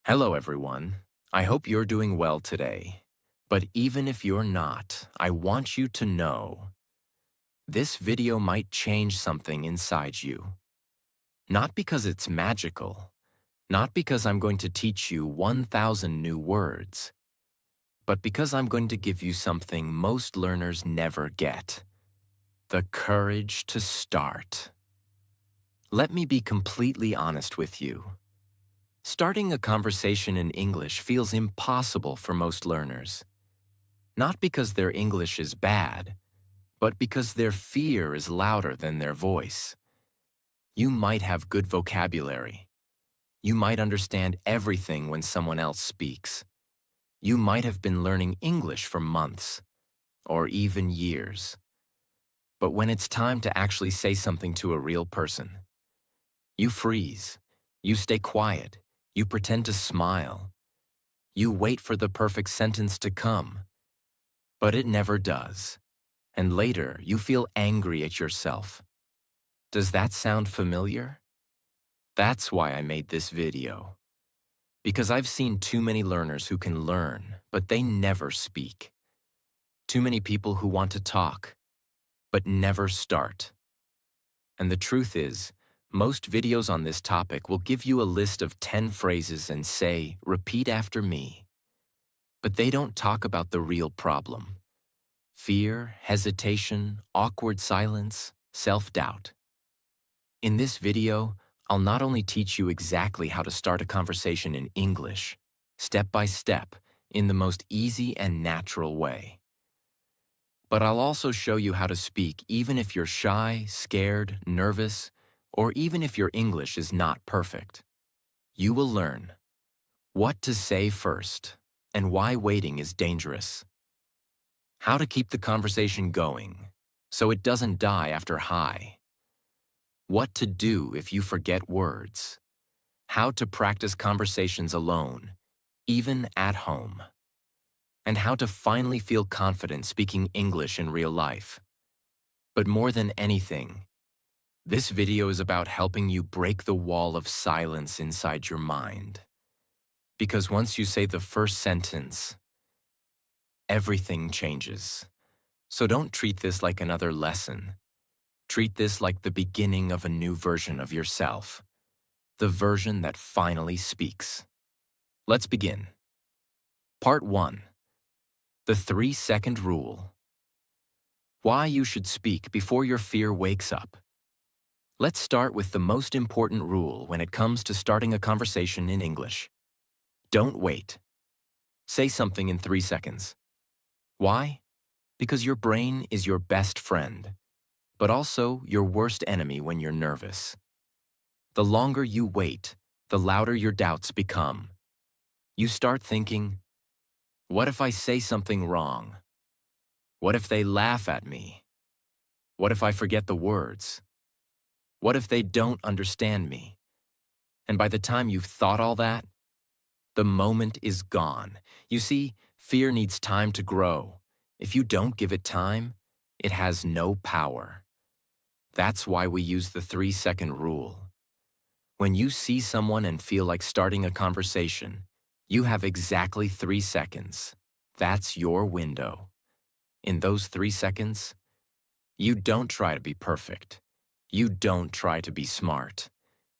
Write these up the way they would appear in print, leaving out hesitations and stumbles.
Hello, everyone. I hope you're doing well today. But even if you're not, I want you to know this video might change something inside you. Not because it's magical, not because I'm going to teach you 1,000 new words, but because I'm going to give you something most learners never get: the courage to start. Let me be completely honest with you. Starting a conversation in English feels impossible for most learners. Not because their English is bad, but because their fear is louder than their voice. You might have good vocabulary. You might understand everything when someone else speaks. You might have been learning English for months, or even years. But when it's time to actually say something to a real person, you freeze. You stay quiet. You pretend to smile. You wait for the perfect sentence to come. But it never does. And later, you feel angry at yourself. Does that sound familiar? That's why I made this video. Because I've seen too many learners who can learn, but they never speak. Too many people who want to talk, but never start. And the truth is, most videos on this topic will give you a list of 10 phrases and say, "Repeat after me." But they don't talk about the real problem: fear, hesitation, awkward silence, self-doubt. In this video, I'll not only teach you exactly how to start a conversation in English, step by step, in the most easy and natural way, but I'll also show you how to speak even if you're shy, scared, nervous, or even if your English is not perfect. You will learn what to say first and why waiting is dangerous, how to keep the conversation going so it doesn't die after hi, what to do if you forget words, how to practice conversations alone, even at home, and how to finally feel confident speaking English in real life. But more than anything, this video is about helping you break the wall of silence inside your mind. Because once you say the first sentence, everything changes. So don't treat this like another lesson. Treat this like the beginning of a new version of yourself, the version that finally speaks. Let's begin. Part 1. The 3-second rule. Why you should speak before your fear wakes up. Let's start with the most important rule when it comes to starting a conversation in English. Don't wait. Say something in 3 seconds. Why? Because your brain is your best friend, but also your worst enemy when you're nervous. The longer you wait, the louder your doubts become. You start thinking, what if I say something wrong? What if they laugh at me? What if I forget the words? What if they don't understand me? And by the time you've thought all that, the moment is gone. You see, fear needs time to grow. If you don't give it time, it has no power. That's why we use the 3-second rule. When you see someone and feel like starting a conversation, you have exactly 3 seconds. That's your window. In those 3 seconds, you don't try to be perfect. You don't try to be smart.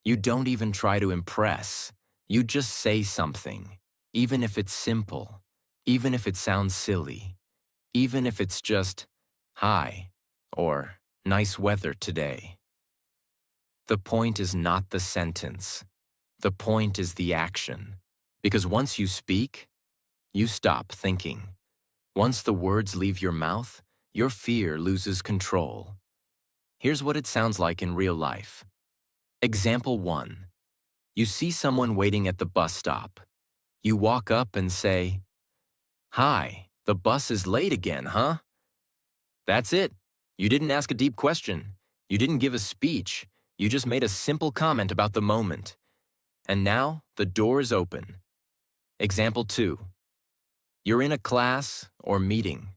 You don't even try to impress. You just say something, even if it's simple, even if it sounds silly, even if it's just, "Hi," or "Nice weather today." The point is not the sentence. The point is the action. Because once you speak, you stop thinking. Once the words leave your mouth, your fear loses control. Here's what it sounds like in real life. Example 1. You see someone waiting at the bus stop. You walk up and say, "Hi, the bus is late again, huh?" That's it. You didn't ask a deep question. You didn't give a speech. You just made a simple comment about the moment. And now, the door is open. Example 2. You're in a class or meeting.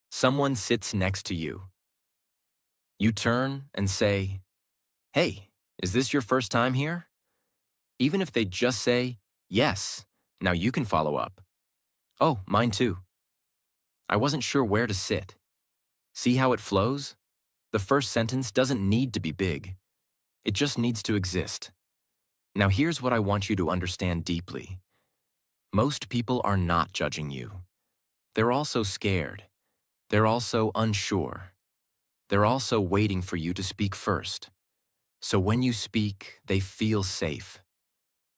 Someone sits next to you. You turn and say, "Hey, is this your first time here?" Even if they just say, "Yes," Now you can follow up. Oh, mine too. I wasn't sure where to sit. See how it flows? The first sentence doesn't need to be big. It just needs to exist. Now here's what I want you to understand deeply. Most people are not judging you. They're also scared. They're also unsure. They're also waiting for you to speak first. So when you speak, they feel safe.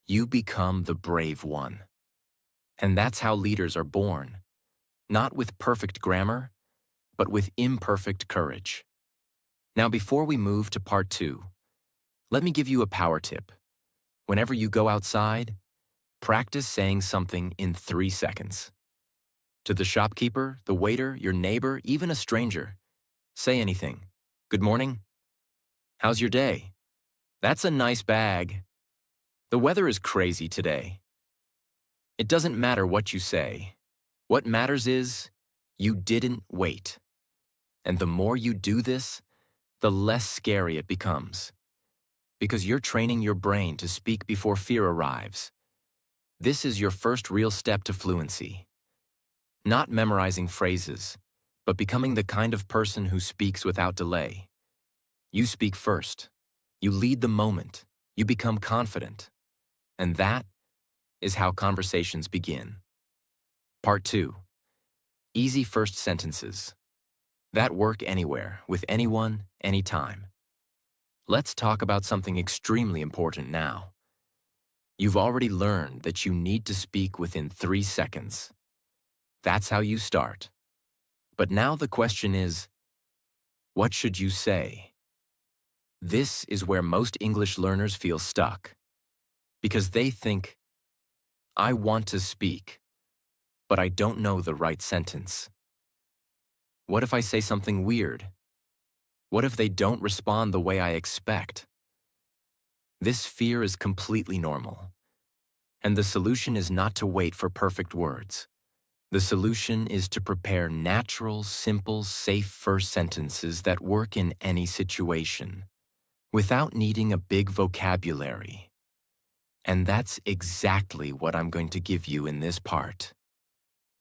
You become the brave one. And that's how leaders are born. Not with perfect grammar, but with imperfect courage. Now before we move to part 2, let me give you a power tip. Whenever you go outside, practice saying something in 3 seconds. To the shopkeeper, the waiter, your neighbor, even a stranger, say anything. Good morning. How's your day? That's a nice bag. The weather is crazy today. It doesn't matter what you say. What matters is you didn't wait. And the more you do this, the less scary it becomes. Because you're training your brain to speak before fear arrives. This is your first real step to fluency. Not memorizing phrases, but becoming the kind of person who speaks without delay. You speak first. You lead the moment. You become confident. And that is how conversations begin. Part 2. Easy first sentences. That work anywhere, with anyone, anytime. Let's talk about something extremely important now. You've already learned that you need to speak within 3 seconds. That's how you start. But now the question is, what should you say? This is where most English learners feel stuck. Because they think, I want to speak, but I don't know the right sentence. What if I say something weird? What if they don't respond the way I expect? This fear is completely normal. And the solution is not to wait for perfect words. The solution is to prepare natural, simple, safe first sentences that work in any situation, without needing a big vocabulary. And that's exactly what I'm going to give you in this part.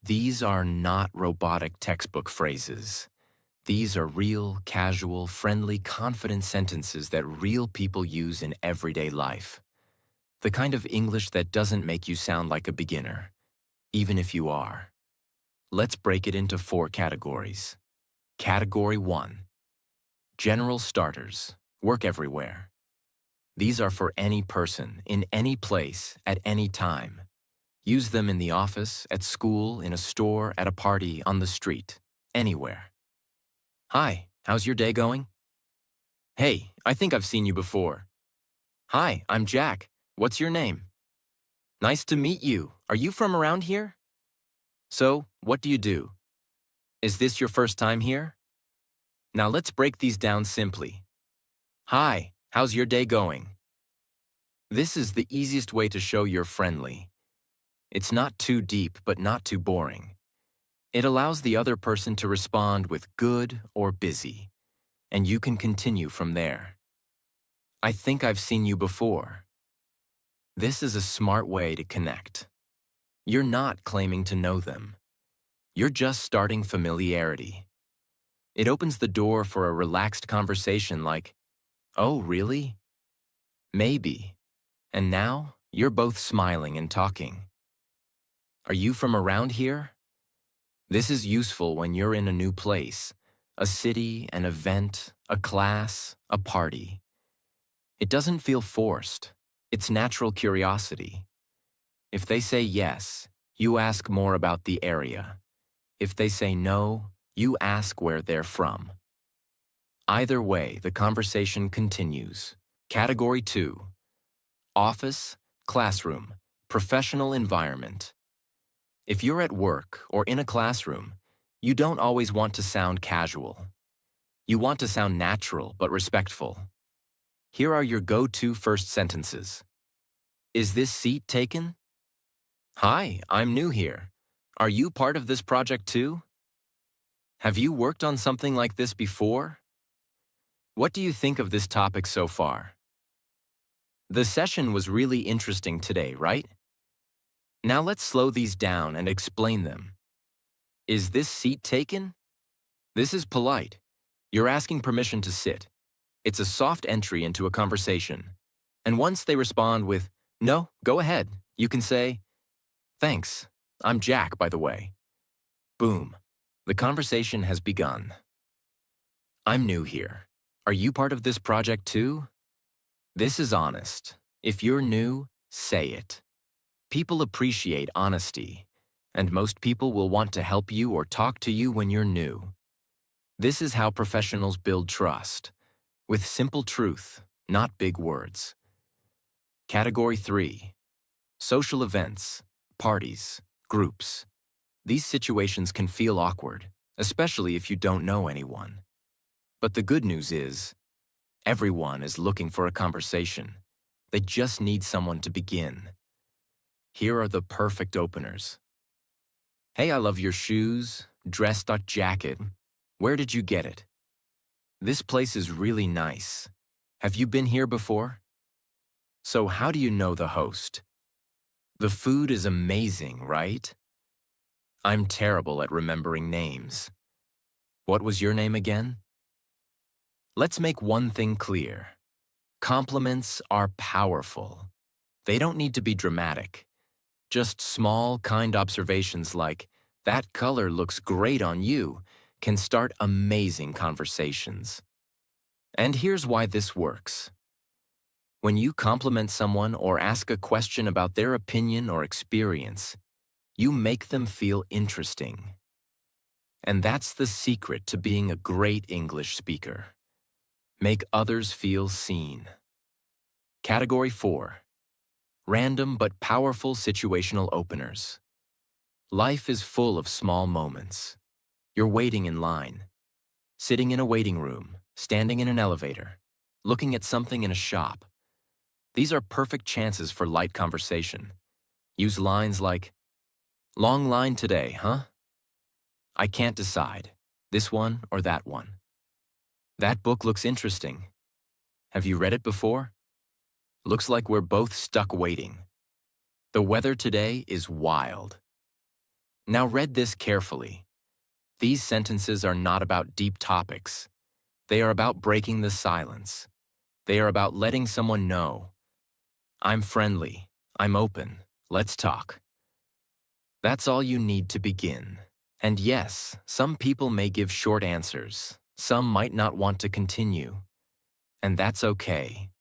These are not robotic textbook phrases. These are real, casual, friendly, confident sentences that real people use in everyday life. The kind of English that doesn't make you sound like a beginner, even if you are. Let's break it into 4 categories. Category 1. General starters. Work everywhere. These are for any person, in any place, at any time. Use them in the office, at school, in a store, at a party, on the street, anywhere. Hi, how's your day going? Hey, I think I've seen you before. Hi, I'm Jack. What's your name? Nice to meet you. Are you from around here? So, what do you do? Is this your first time here? Now let's break these down simply. Hi, how's your day going? This is the easiest way to show you're friendly. It's not too deep, but not too boring. It allows the other person to respond with good or busy, and you can continue from there. I think I've seen you before. This is a smart way to connect. You're not claiming to know them. You're just starting familiarity. It opens the door for a relaxed conversation like, oh, really? Maybe. And now, you're both smiling and talking. Are you from around here? This is useful when you're in a new place, a city, an event, a class, a party. It doesn't feel forced. It's natural curiosity. If they say yes, you ask more about the area. If they say no, you ask where they're from. Either way, the conversation continues. Category 2. Office, classroom, professional environment. If you're at work or in a classroom, you don't always want to sound casual. You want to sound natural but respectful. Here are your go-to first sentences. Is this seat taken? Hi, I'm new here. Are you part of this project too? Have you worked on something like this before? What do you think of this topic so far? The session was really interesting today, right? Now let's slow these down and explain them. Is this seat taken? This is polite. You're asking permission to sit. It's a soft entry into a conversation. And once they respond with, "No, go ahead," you can say, "Thanks. I'm Jack, by the way." Boom. The conversation has begun. I'm new here. Are you part of this project too? This is honest. If you're new, say it. People appreciate honesty, and most people will want to help you or talk to you when you're new. This is how professionals build trust, with simple truth, not big words. Category 3. Social events, parties, groups. These situations can feel awkward, especially if you don't know anyone. But the good news is, everyone is looking for a conversation. They just need someone to begin. Here are the perfect openers. "Hey, I love your shoes, dress.jacket. Where did you get it? This place is really nice. Have you been here before? So how do you know the host? The food is amazing, right? I'm terrible at remembering names. What was your name again?" Let's make one thing clear. Compliments are powerful. They don't need to be dramatic. Just small, kind observations like, "That color looks great on you," can start amazing conversations. And here's why this works. When you compliment someone or ask a question about their opinion or experience, you make them feel interesting. And that's the secret to being a great English speaker. Make others feel seen. Category 4. Random but powerful situational openers. Life is full of small moments. You're waiting in line, sitting in a waiting room, standing in an elevator, looking at something in a shop. These are perfect chances for light conversation. Use lines like, "Long line today, huh? I can't decide. This one or that one. That book looks interesting. Have you read it before? Looks like we're both stuck waiting. The weather today is wild." Now read this carefully. These sentences are not about deep topics. They are about breaking the silence. They are about letting someone know, "I'm friendly. I'm open. Let's talk." That's all you need to begin. And yes, some people may give short answers. Some might not want to continue. And that's okay.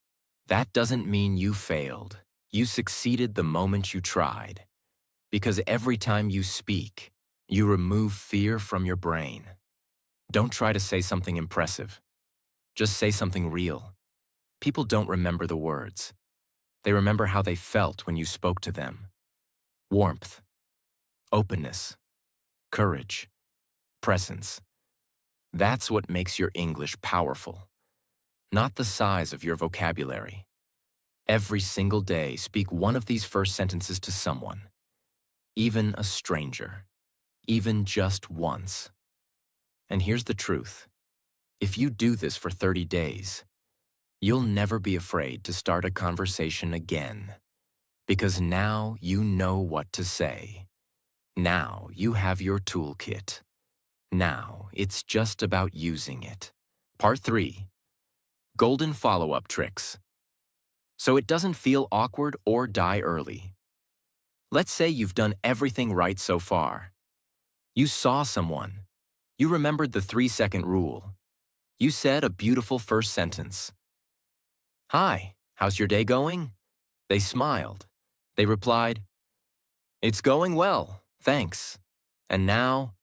That doesn't mean you failed. You succeeded the moment you tried. Because every time you speak, you remove fear from your brain. Don't try to say something impressive. Just say something real. People don't remember the words. They remember how they felt when you spoke to them. Warmth, openness, courage, presence. That's what makes your English powerful, not the size of your vocabulary. Every single day, speak one of these first sentences to someone, even a stranger, even just once. And here's the truth. If you do this for 30 days, you'll never be afraid to start a conversation again. Because now you know what to say. Now you have your toolkit. Now it's just about using it. Part 3. Golden follow-up tricks. So it doesn't feel awkward or die early. Let's say you've done everything right so far. You saw someone. You remembered the 3-second rule. You said a beautiful first sentence. "Hi, how's your day going?" They smiled. They replied, "It's going well, thanks." And now,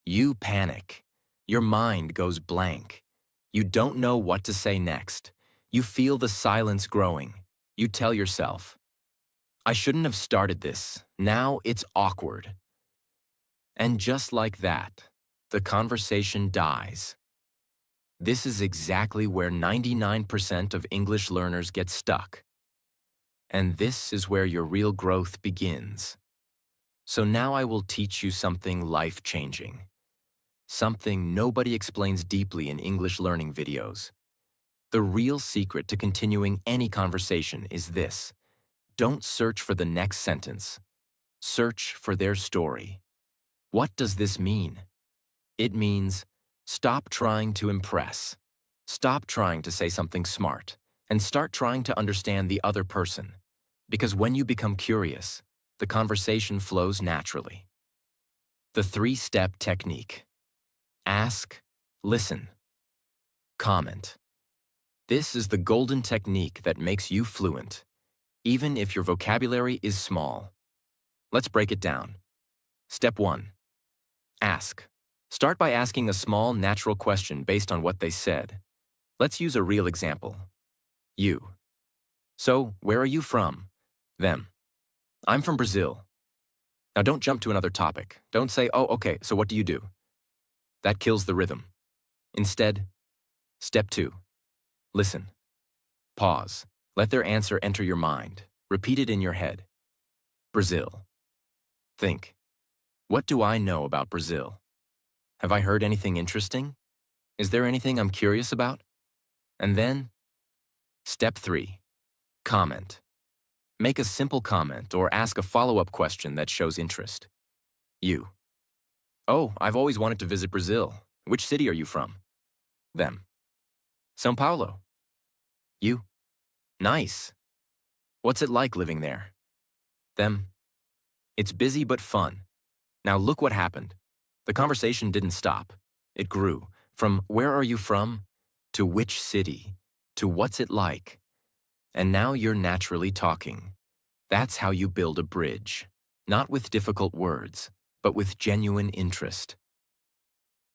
you panic. Your mind goes blank. You don't know what to say next. You feel the silence growing. You tell yourself, "I shouldn't have started this. Now it's awkward." And just like that, the conversation dies. This is exactly where 99% of English learners get stuck. And this is where your real growth begins. So now I will teach you something life-changing. Something nobody explains deeply in English learning videos. The real secret to continuing any conversation is this. Don't search for the next sentence. Search for their story. What does this mean? It means stop trying to impress. Stop trying to say something smart and start trying to understand the other person. Because when you become curious, the conversation flows naturally. The 3-step technique. Ask, listen, comment. This is the golden technique that makes you fluent, even if your vocabulary is small. Let's break it down. Step 1. Ask. Start by asking a small, natural question based on what they said. Let's use a real example. You. So, where are you from? Them. I'm from Brazil. Now don't jump to another topic. Don't say, oh, okay, so what do you do? That kills the rhythm. Instead, step 2. Listen. Pause. Let their answer enter your mind. Repeat it in your head. Brazil. Think. What do I know about Brazil? Have I heard anything interesting? Is there anything I'm curious about? And then, step 3. Comment. Make a simple comment or ask a follow-up question that shows interest. You. Oh, I've always wanted to visit Brazil. Which city are you from? Them. São Paulo. You. Nice. What's it like living there? Them. It's busy but fun. Now look what happened. The conversation didn't stop. It grew from where are you from to which city to what's it like. And now you're naturally talking. That's how you build a bridge. Not with difficult words, but with genuine interest.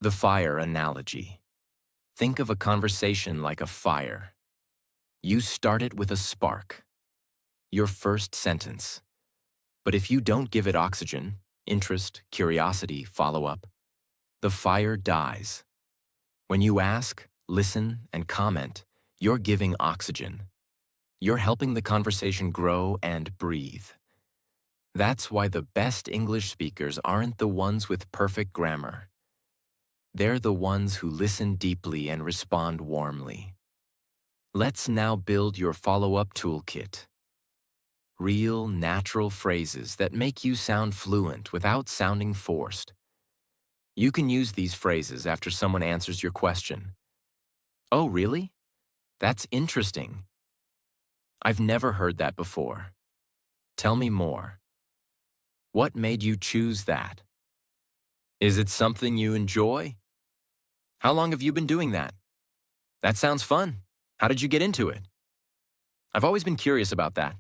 The fire analogy. Think of a conversation like a fire. You start it with a spark. Your first sentence. But if you don't give it oxygen, interest, curiosity, follow-up, the fire dies. When you ask, listen, and comment, you're giving oxygen. You're helping the conversation grow and breathe. That's why the best English speakers aren't the ones with perfect grammar. They're the ones who listen deeply and respond warmly. Let's now build your follow-up toolkit. Real, natural phrases that make you sound fluent without sounding forced. You can use these phrases after someone answers your question. Oh, really? That's interesting. I've never heard that before. Tell me more. What made you choose that? Is it something you enjoy? How long have you been doing that? That sounds fun. How did you get into it? I've always been curious about that.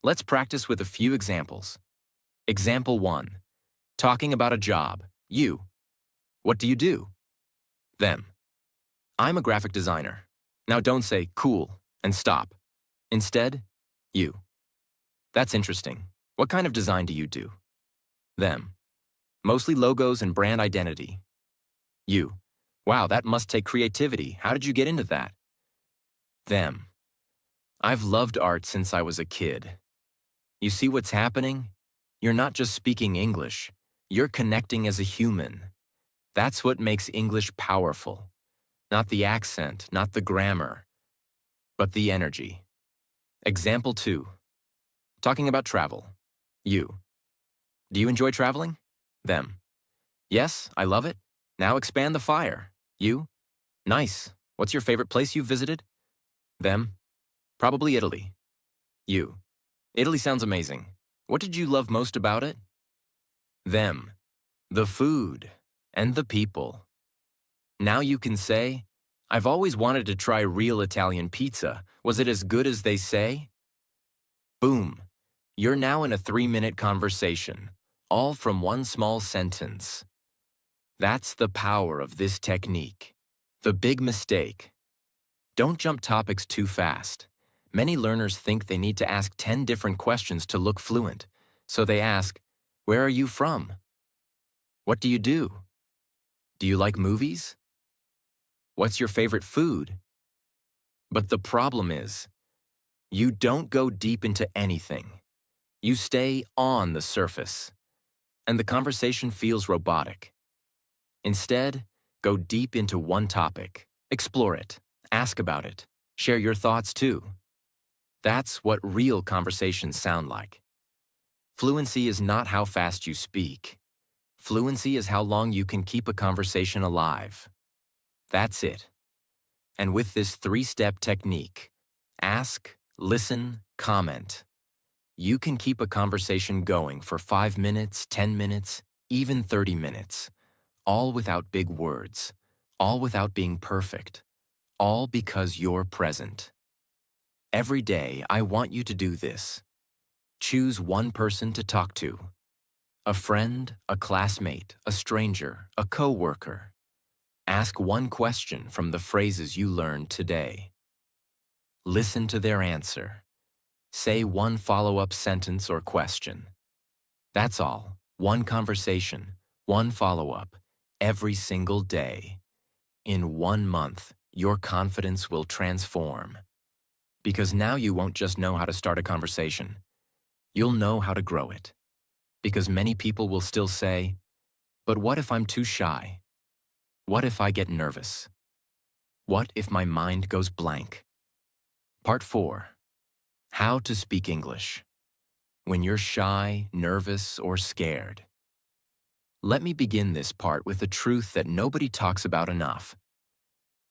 Let's practice with a few examples. Example 1. Talking about a job. You. What do you do? Them. I'm a graphic designer. Now don't say cool and stop. Instead, you. That's interesting. What kind of design do you do? Them. Mostly logos and brand identity. You. Wow, that must take creativity. How did you get into that? Them. I've loved art since I was a kid. You see what's happening? You're not just speaking English. You're connecting as a human. That's what makes English powerful. Not the accent, not the grammar, but the energy. Example 2. Talking about travel. You. Do you enjoy traveling? Them. Yes, I love it. Now expand the fire. You. Nice. What's your favorite place you've visited? Them. Probably Italy. You. Italy sounds amazing. What did you love most about it? Them. The food and the people. Now you can say, I've always wanted to try real Italian pizza. Was it as good as they say? Boom. You're now in a 3-minute conversation, all from one small sentence. That's the power of this technique. The big mistake. Don't jump topics too fast. Many learners think they need to ask 10 different questions to look fluent. So they ask, where are you from? What do you do? Do you like movies? What's your favorite food? But the problem is, you don't go deep into anything. You stay on the surface, and the conversation feels robotic. Instead, go deep into one topic, explore it, ask about it, share your thoughts too. That's what real conversations sound like. Fluency is not how fast you speak. Fluency is how long you can keep a conversation alive. That's it. And with this three-step technique, ask, listen, comment, you can keep a conversation going for 5 minutes, 10 minutes, even 30 minutes, all without big words, all without being perfect, all because you're present. Every day, I want you to do this. Choose one person to talk to. A friend, a classmate, a stranger, a coworker. Ask one question from the phrases you learned today. Listen to their answer. Say one follow-up sentence or question. That's all. One conversation, one follow-up, every single day. In 1 month, your confidence will transform. Because now you won't just know how to start a conversation. You'll know how to grow it. Because many people will still say, "But what if I'm too shy? What if I get nervous? What if my mind goes blank?" Part 4. How to speak English. When you're shy, nervous, or scared. Let me begin this part with a truth that nobody talks about enough.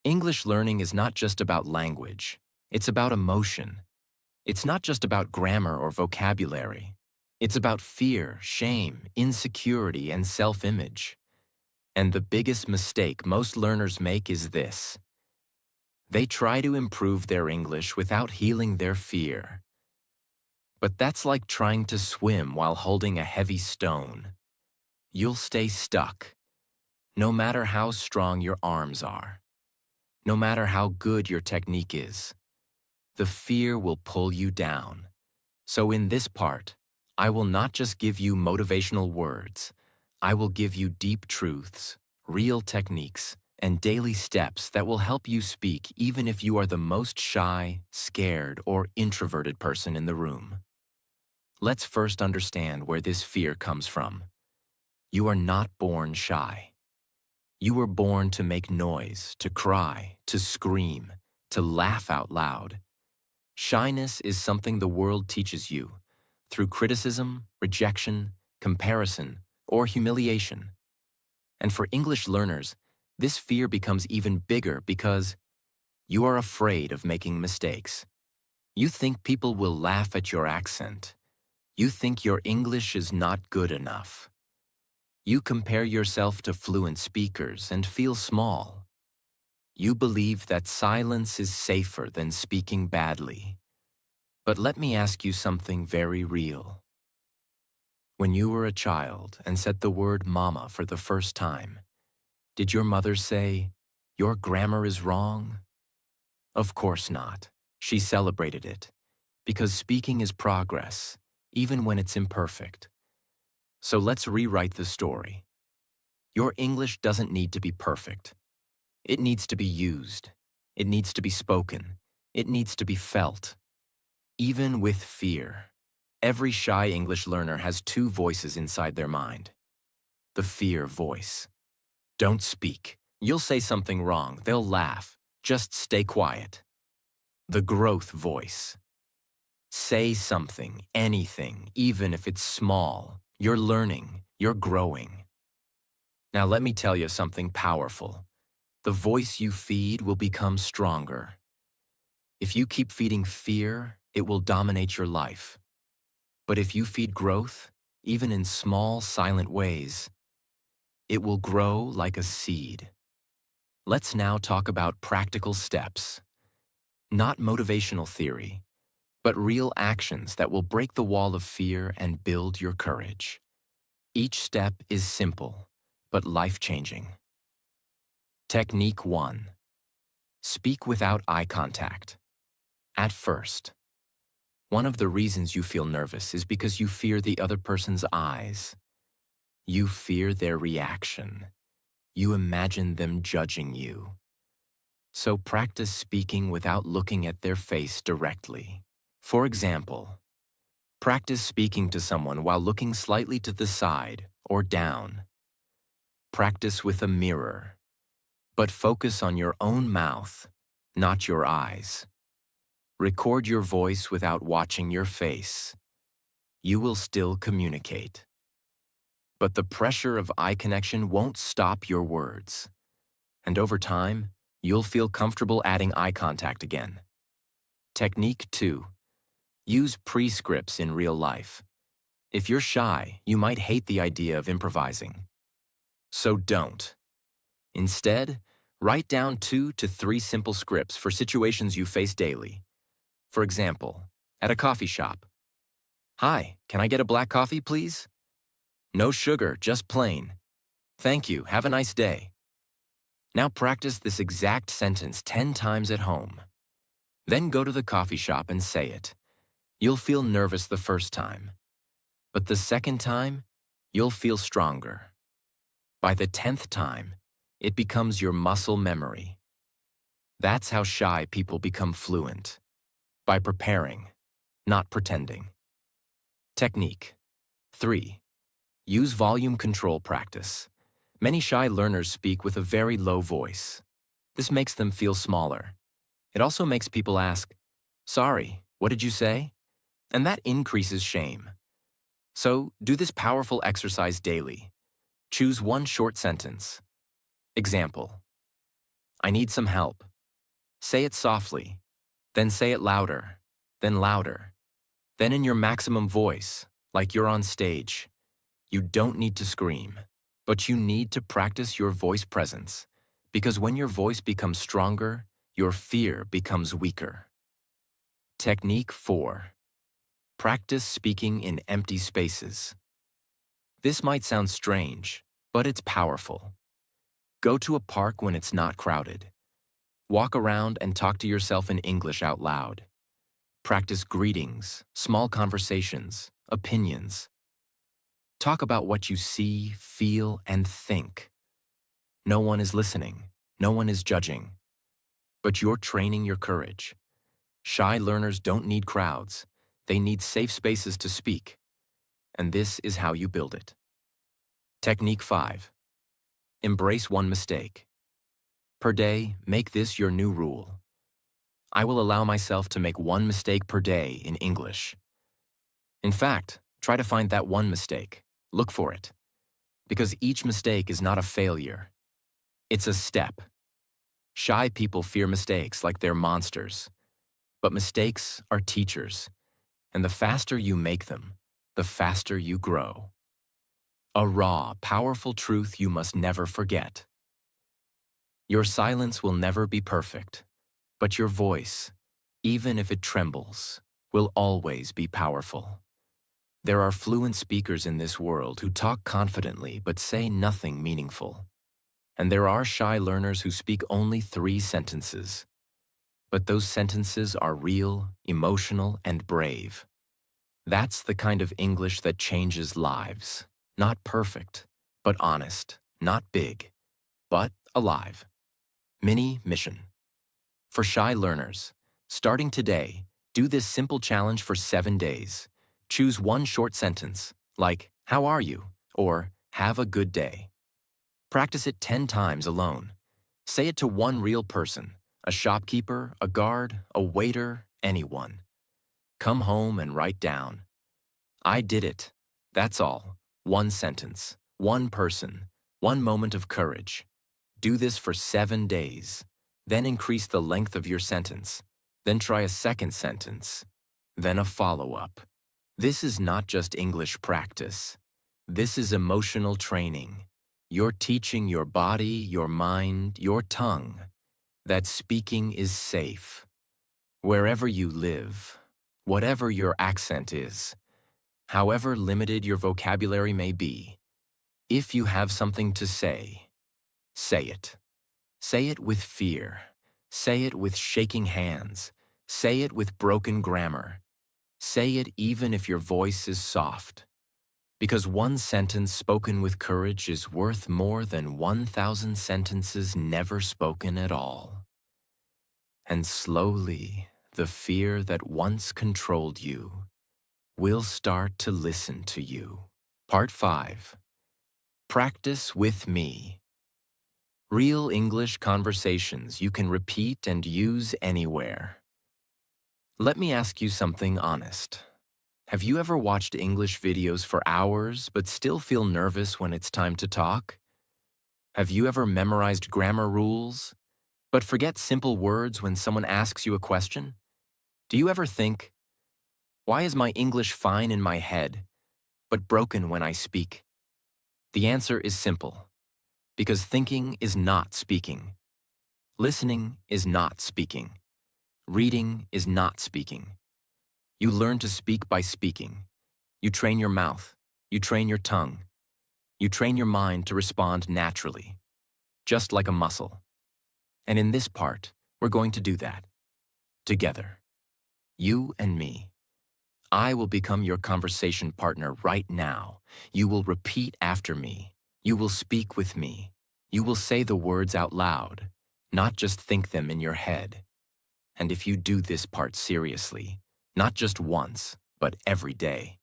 English learning is not just about language. It's about emotion. It's not just about grammar or vocabulary. It's about fear, shame, insecurity, and self-image. And the biggest mistake most learners make is this. They try to improve their English without healing their fear. But that's like trying to swim while holding a heavy stone. You'll stay stuck, no matter how strong your arms are, no matter how good your technique is. The fear will pull you down. So in this part, I will not just give you motivational words. I will give you deep truths, real techniques, and daily steps that will help you speak even if you are the most shy, scared, or introverted person in the room. Let's first understand where this fear comes from. You are not born shy. You were born to make noise, to cry, to scream, to laugh out loud. Shyness is something the world teaches you through criticism, rejection, comparison, or humiliation. And for English learners, this fear becomes even bigger because you are afraid of making mistakes. You think people will laugh at your accent. You think your English is not good enough. You compare yourself to fluent speakers and feel small. You believe that silence is safer than speaking badly. But let me ask you something very real. When you were a child and said the word mama for the first time, did your mother say, "Your grammar is wrong"? Of course not. She celebrated it, because speaking is progress, even when it's imperfect. So let's rewrite the story. Your English doesn't need to be perfect. It needs to be used. It needs to be spoken. It needs to be felt. Even with fear. Every shy English learner has two voices inside their mind. The fear voice. Don't speak. You'll say something wrong. They'll laugh. Just stay quiet. The growth voice. Say something, anything, even if it's small. You're learning. You're growing. Now let me tell you something powerful. The voice you feed will become stronger. If you keep feeding fear, it will dominate your life. But if you feed growth, even in small, silent ways, it will grow like a seed. Let's now talk about practical steps. Not motivational theory, but real actions that will break the wall of fear and build your courage. Each step is simple, but life-changing. Technique 1. Speak without eye contact. At first. One of the reasons you feel nervous is because you fear the other person's eyes. You fear their reaction. You imagine them judging you. So practice speaking without looking at their face directly. For example, practice speaking to someone while looking slightly to the side or down. Practice with a mirror, but focus on your own mouth, not your eyes. Record your voice without watching your face. you will still communicate. But the pressure of eye connection won't stop your words. And over time, you'll feel comfortable adding eye contact again. Technique 2. Use prescripts in real life. If you're shy, you might hate the idea of improvising. So don't. Instead, write down 2 to 3 simple scripts for situations you face daily. For example, at a coffee shop. Hi, can I get a black coffee, please? No sugar, just plain. Thank you, have a nice day. Now practice this exact sentence 10 times at home. Then go to the coffee shop and say it. You'll feel nervous the first time. But the second time, you'll feel stronger. By the 10th time, it becomes your muscle memory. That's how shy people become fluent. By preparing, not pretending. Technique 3. Use volume control practice. Many shy learners speak with a very low voice. This makes them feel smaller. It also makes people ask, "Sorry, what did you say?" And that increases shame. So, do this powerful exercise daily. Choose one short sentence. Example: I need some help. Say it softly, then say it louder, then louder, then in your maximum voice, like you're on stage. You don't need to scream, but you need to practice your voice presence, because when your voice becomes stronger, your fear becomes weaker. Technique 4. Practice speaking in empty spaces. This might sound strange, but it's powerful. Go to a park when it's not crowded. Walk around and talk to yourself in English out loud. Practice greetings, small conversations, opinions. Talk about what you see, feel, and think. No one is listening. No one is judging. But you're training your courage. Shy learners don't need crowds. They need safe spaces to speak. And this is how you build it. Technique 5. Embrace one mistake. Per day, make this your new rule. I will allow myself to make one mistake per day in English. In fact, try to find that one mistake. Look for it. Because each mistake is not a failure. It's a step. Shy people fear mistakes like they're monsters. But mistakes are teachers. And the faster you make them, the faster you grow. A raw, powerful truth you must never forget. Your silence will never be perfect, but your voice, even if it trembles, will always be powerful. There are fluent speakers in this world who talk confidently but say nothing meaningful. And there are shy learners who speak only 3 sentences. But those sentences are real, emotional, and brave. That's the kind of English that changes lives. Not perfect, but honest. Not big, but alive. Mini mission. For shy learners, starting today, do this simple challenge for 7 days. Choose one short sentence, like, "How are you?" or "Have a good day." Practice it 10 times alone. Say it to one real person, a shopkeeper, a guard, a waiter, anyone. Come home and write down, "I did it." That's all. One sentence, one person, one moment of courage. Do this for 7 days. Then increase the length of your sentence. Then try a second sentence. Then a follow-up. This is not just English practice. This is emotional training. You're teaching your body, your mind, your tongue that speaking is safe. Wherever you live, whatever your accent is, however limited your vocabulary may be, if you have something to say it. Say it with fear. Say it with shaking hands. Say it with broken grammar. Say it even if your voice is soft. Because one sentence spoken with courage is worth more than 1,000 sentences never spoken at all. And slowly, the fear that once controlled you will start to listen to you. Part 5. Practice with me. Real English conversations you can repeat and use anywhere. Let me ask you something honest. Have you ever watched English videos for hours but still feel nervous when it's time to talk? Have you ever memorized grammar rules but forget simple words when someone asks you a question? Do you ever think, why is my English fine in my head but broken when I speak? The answer is simple. Because thinking is not speaking. Listening is not speaking. Reading is not speaking. You learn to speak by speaking. You train your mouth. You train your tongue. You train your mind to respond naturally, just like a muscle. And in this part, we're going to do that. Together. You and me. I will become your conversation partner right now. You will repeat after me. You will speak with me. You will say the words out loud, not just think them in your head. And if you do this part seriously, not just once, but every day,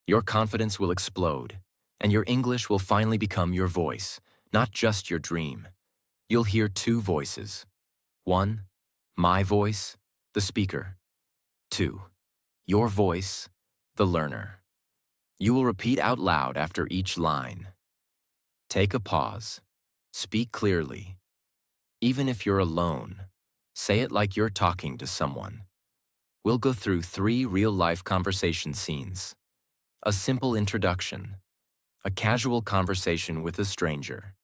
your confidence will explode, and your English will finally become your voice, not just your dream. You'll hear two voices. One, my voice, the speaker. Two, your voice, the learner. You will repeat out loud after each line. Take a pause. Speak clearly. Even if you're alone, say it like you're talking to someone. We'll go through 3 real-life conversation scenes. A simple introduction. A casual conversation with a stranger.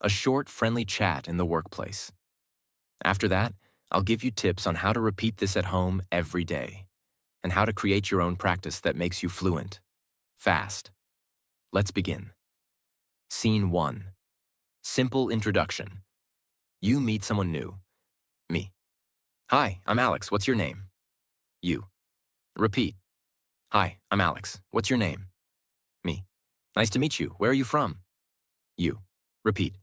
A short, friendly chat in the workplace. After that, I'll give you tips on how to repeat this at home every day, and how to create your own practice that makes you fluent. Fast. Let's begin. Scene 1. Simple introduction. You meet someone new. Me. Hi, I'm Alex. What's your name? You. Repeat. Hi, I'm Alex. What's your name? Me. Nice to meet you. Where are you from? You. Repeat.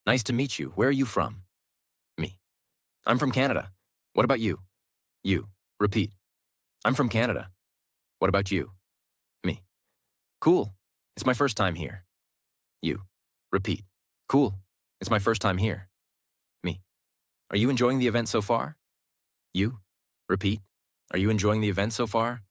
Nice to meet you. Where are you from? Me. I'm from Canada. What about you? You. Repeat. I'm from Canada. What about you? Me. Cool. It's my first time here. You. Repeat. Cool. It's my first time here. Me. Are you enjoying the event so far? You. Repeat. Are you enjoying the event so far?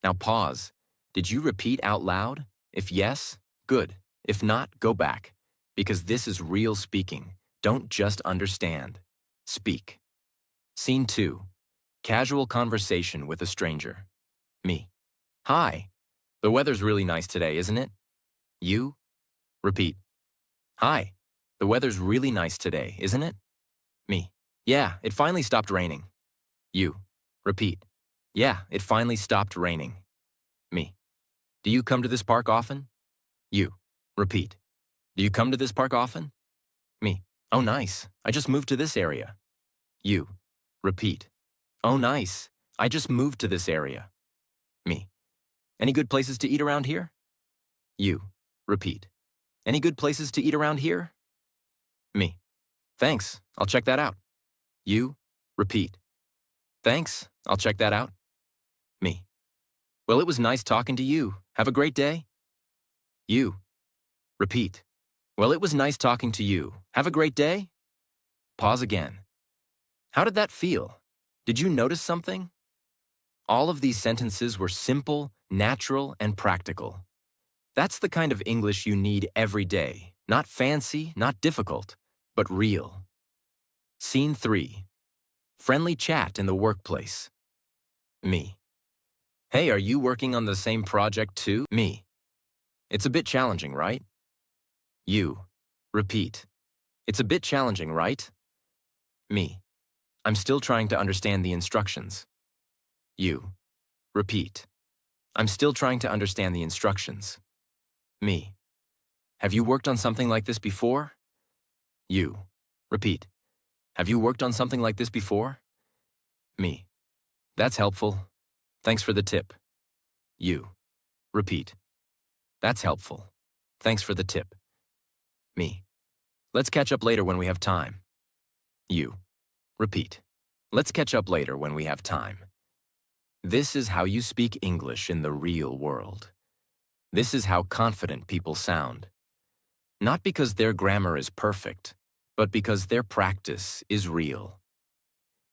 Now pause. Did you repeat out loud? If yes, good. If not, go back. Because this is real speaking. Don't just understand. Speak. Scene 2. Casual conversation with a stranger. Me. Hi. The weather's really nice today, isn't it? You. Repeat. Hi. The weather's really nice today, isn't it? Me. Yeah, it finally stopped raining. You. Repeat. Yeah, it finally stopped raining. Me. Do you come to this park often? You. Repeat. Do you come to this park often? Me. Oh, nice. I just moved to this area. You. Repeat. Oh, nice. I just moved to this area. Me. Any good places to eat around here? You. Repeat. Any good places to eat around here? Me. Thanks. I'll check that out. You. Repeat. Thanks. I'll check that out. Me. Well, it was nice talking to you. Have a great day. You. Repeat. Well, it was nice talking to you. Have a great day. Pause again. How did that feel? Did you notice something? All of these sentences were simple, natural, and practical. That's the kind of English you need every day. Not fancy, not difficult, but real. Scene 3. Friendly chat in the workplace. Me. Hey, are you working on the same project too? Me. It's a bit challenging, right? You. Repeat. It's a bit challenging, right? Me. I'm still trying to understand the instructions. You. Repeat. I'm still trying to understand the instructions. Me. Have you worked on something like this before? You. Repeat. Have you worked on something like this before? Me. That's helpful. Thanks for the tip. You. Repeat. That's helpful. Thanks for the tip. Me. Let's catch up later when we have time. You. Repeat. Let's catch up later when we have time. This is how you speak English in the real world. This is how confident people sound. Not because their grammar is perfect, but because their practice is real.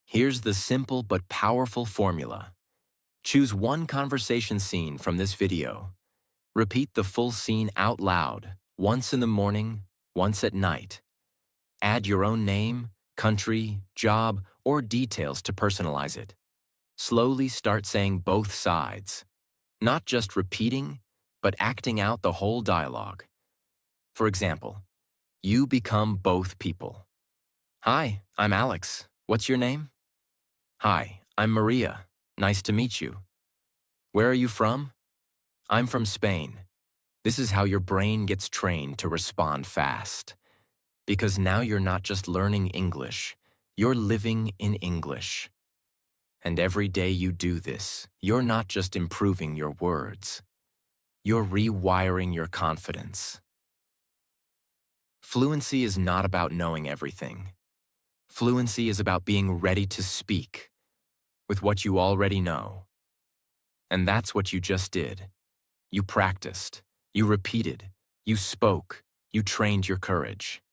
Here's the simple but powerful formula. Choose one conversation scene from this video. Repeat the full scene out loud, once in the morning, once at night. Add your own name, country, job, or details to personalize it. Slowly start saying both sides, not just repeating, but acting out the whole dialogue. For example, you become both people. Hi, I'm Alex. What's your name? Hi, I'm Maria. Nice to meet you. Where are you from? I'm from Spain. This is how your brain gets trained to respond fast. Because now you're not just learning English, you're living in English. And every day you do this, you're not just improving your words, you're rewiring your confidence. Fluency is not about knowing everything. Fluency is about being ready to speak with what you already know. And that's what you just did. You practiced, you repeated, you spoke, you trained your courage.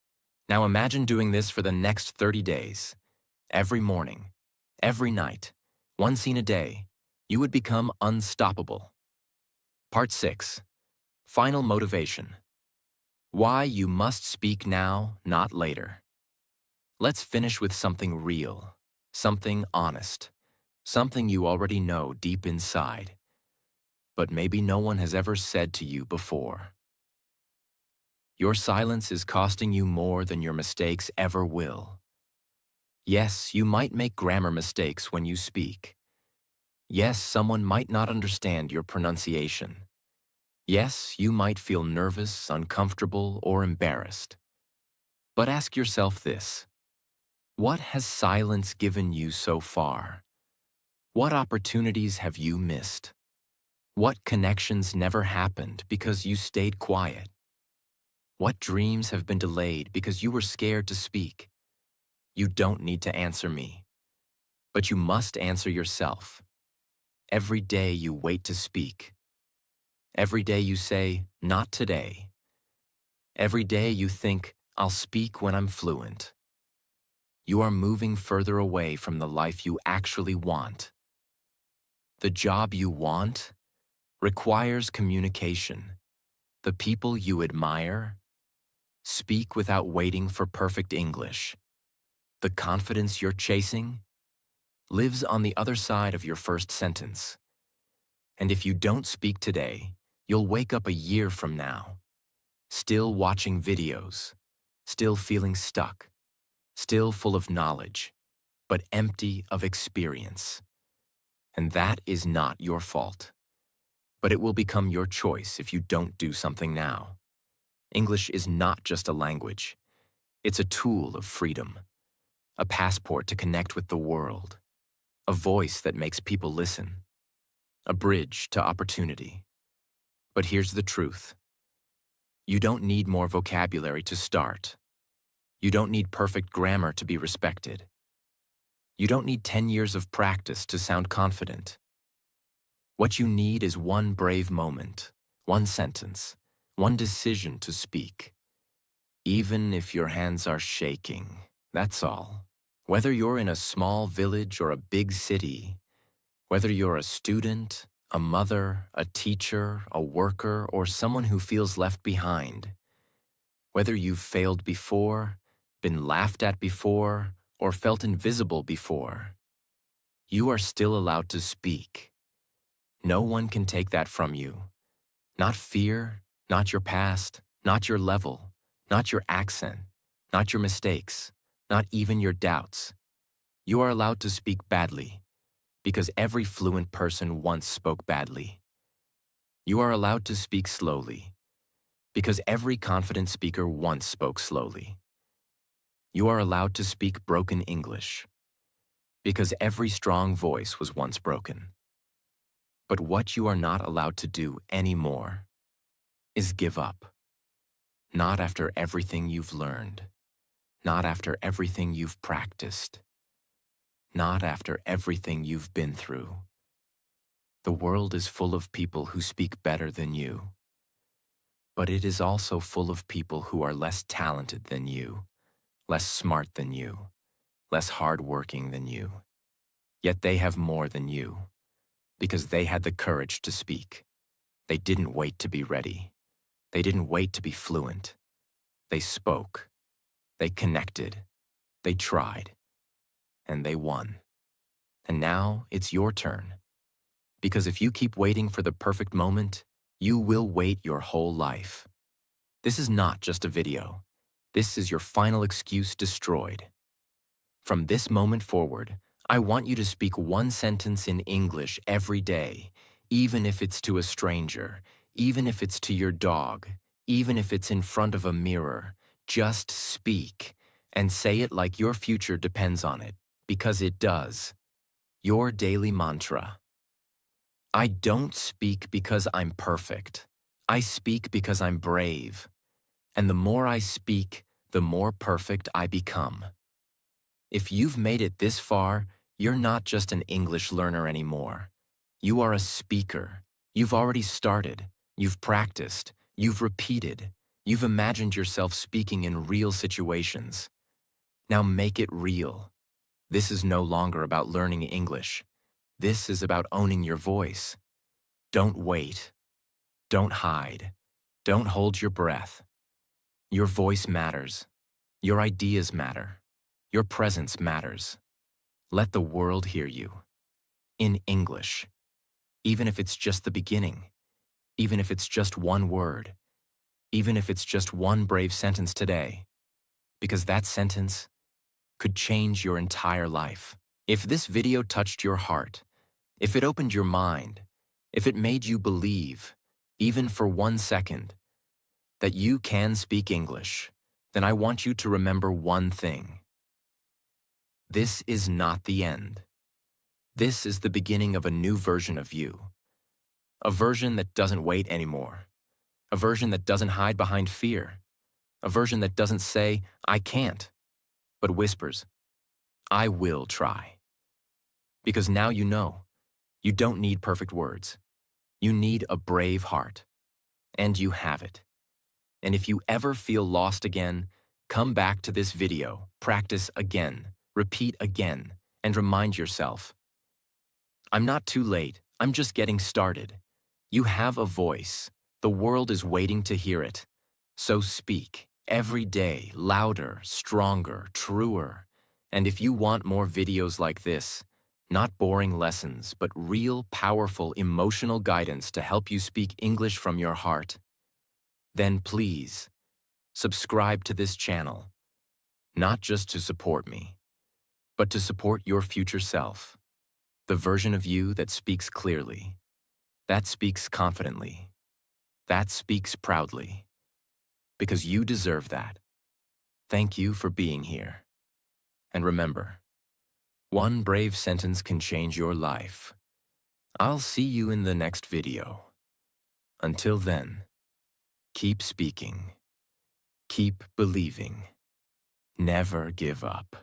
Now imagine doing this for the next 30 days. Every morning, every night, one scene a day, you would become unstoppable. Part 6. Final motivation. Why you must speak now, not later. Let's finish with something real, something honest, something you already know deep inside, but maybe no one has ever said to you before. Your silence is costing you more than your mistakes ever will. Yes, you might make grammar mistakes when you speak. Yes, someone might not understand your pronunciation. Yes, you might feel nervous, uncomfortable, or embarrassed. But ask yourself this: what has silence given you so far? What opportunities have you missed? What connections never happened because you stayed quiet? What dreams have been delayed because you were scared to speak? You don't need to answer me, but you must answer yourself. Every day you wait to speak. Every day you say, not today. Every day you think, I'll speak when I'm fluent. You are moving further away from the life you actually want. The job you want requires communication. The people you admire speak without waiting for perfect English. The confidence you're chasing lives on the other side of your first sentence. And if you don't speak today, you'll wake up a year from now, still watching videos, still feeling stuck, still full of knowledge, but empty of experience. And that is not your fault. But it will become your choice if you don't do something now. English is not just a language. It's a tool of freedom, a passport to connect with the world, a voice that makes people listen, a bridge to opportunity. But here's the truth. You don't need more vocabulary to start. You don't need perfect grammar to be respected. You don't need 10 years of practice to sound confident. What you need is one brave moment, one sentence, one decision to speak. Even if your hands are shaking, that's all. Whether you're in a small village or a big city, whether you're a student, a mother, a teacher, a worker, or someone who feels left behind, whether you've failed before, been laughed at before, or felt invisible before, you are still allowed to speak. No one can take that from you. Not fear, not your past, not your level, not your accent, not your mistakes, not even your doubts. You are allowed to speak badly, because every fluent person once spoke badly. You are allowed to speak slowly, because every confident speaker once spoke slowly. You are allowed to speak broken English, because every strong voice was once broken. But what you are not allowed to do anymore is give up. Not after everything you've learned, not after everything you've practiced, not after everything you've been through. The world is full of people who speak better than you, but it is also full of people who are less talented than you, less smart than you, less hardworking than you. Yet they have more than you. because they had the courage to speak. They didn't wait to be ready. They didn't wait to be fluent. They spoke. They connected. They tried. And they won. And now it's your turn. Because if you keep waiting for the perfect moment, you will wait your whole life. This is not just a video. This is your final excuse destroyed. From this moment forward, I want you to speak one sentence in English every day, even if it's to a stranger, even if it's to your dog, even if it's in front of a mirror. Just speak, and say it like your future depends on it, because it does. Your daily mantra. I don't speak because I'm perfect. I speak because I'm brave. And the more I speak, the more perfect I become. If you've made it this far, you're not just an English learner anymore. You are a speaker. You've already started. You've practiced. You've repeated. You've imagined yourself speaking in real situations. Now make it real. This is no longer about learning English. This is about owning your voice. Don't wait. Don't hide. Don't hold your breath. Your voice matters. Your ideas matter. Your presence matters. Let the world hear you. In English. Even if it's just the beginning. Even if it's just one word. Even if it's just one brave sentence today. Because that sentence could change your entire life. If this video touched your heart, if it opened your mind, if it made you believe, even for 1 second, that you can speak English, then I want you to remember one thing. This is not the end. This is the beginning of a new version of you. A version that doesn't wait anymore. A version that doesn't hide behind fear. A version that doesn't say, I can't, but whispers, I will try. Because now you know, you don't need perfect words. You need a brave heart. And you have it. And if you ever feel lost again, come back to this video, practice again, repeat again, and remind yourself, I'm not too late, I'm just getting started. You have a voice. The world is waiting to hear it. So speak, every day, louder, stronger, truer. And if you want more videos like this, not boring lessons, but real, powerful, emotional guidance to help you speak English from your heart, then please, subscribe to this channel, not just to support me, but to support your future self, the version of you that speaks clearly, that speaks confidently, that speaks proudly, because you deserve that. Thank you for being here. And remember, one brave sentence can change your life. I'll see you in the next video. Until then, keep speaking, keep believing, never give up.